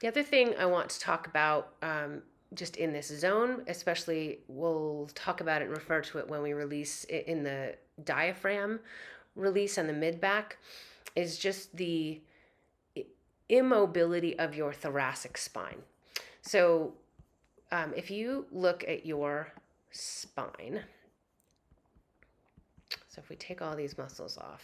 The other thing I want to talk about, just in this zone, especially we'll talk about it and refer to it when we release it in the diaphragm release and the mid back, is just the immobility of your thoracic spine. So if you look at your spine, so if we take all these muscles off.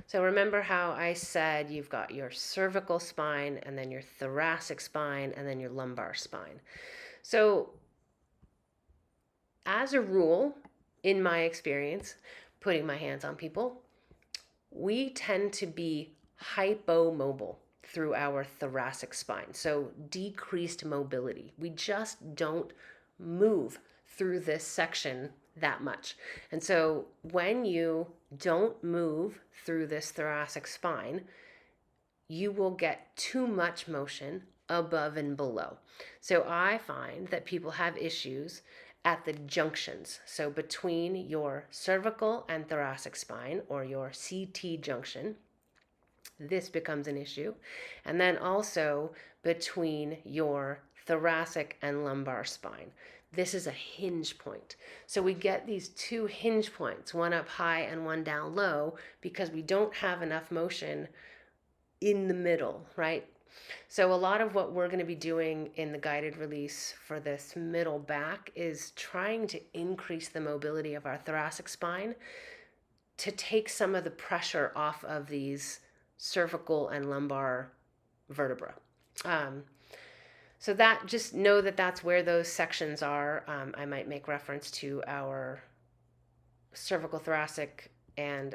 So remember how I said you've got your cervical spine and then your thoracic spine and then your lumbar spine. So as a rule, in my experience, putting my hands on people, we tend to be hypomobile through our thoracic spine. So decreased mobility. We just don't move through this section that much. And so when you don't move through this thoracic spine, you will get too much motion above and below. So I find that people have issues at the junctions. So between your cervical and thoracic spine, or your CT junction, this becomes an issue. And then also between your thoracic and lumbar spine. This is a hinge point. So we get these two hinge points, one up high and one down low, because we don't have enough motion in the middle, right? So a lot of what we're going to be doing in the guided release for this middle back is trying to increase the mobility of our thoracic spine to take some of the pressure off of these cervical and lumbar vertebra. So that, just know that that's where those sections are. I might make reference to our cervical thoracic and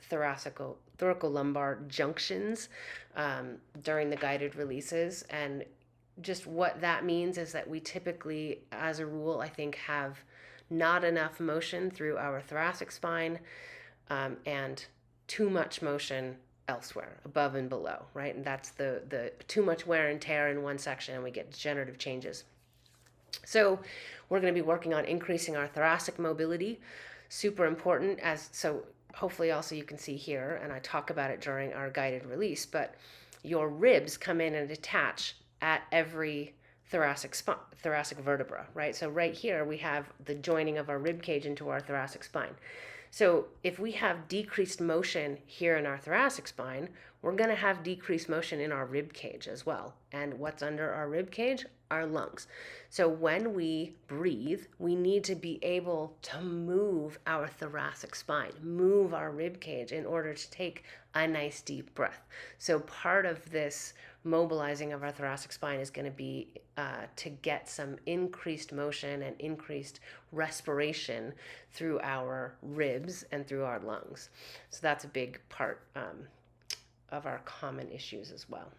thoracolumbar junctions during the guided releases. And just what that means is that we typically, as a rule, I think, have not enough motion through our thoracic spine, and too much motion elsewhere, above and below, right? And that's the too much wear and tear in one section, and we get degenerative changes. So we're going to be working on increasing our thoracic mobility. Super important. So hopefully also you can see here, and I talk about it during our guided release, but your ribs come in and attach at every thoracic vertebra, right? So right here we have the joining of our rib cage into our thoracic spine. So if we have decreased motion here in our thoracic spine, we're going to have decreased motion in our rib cage as well. And what's under our rib cage? Our lungs. So when we breathe, we need to be able to move our thoracic spine, move our rib cage in order to take a nice deep breath. So part of this mobilizing of our thoracic spine is going to be to get some increased motion and increased respiration through our ribs and through our lungs. So that's a big part of our common issues as well.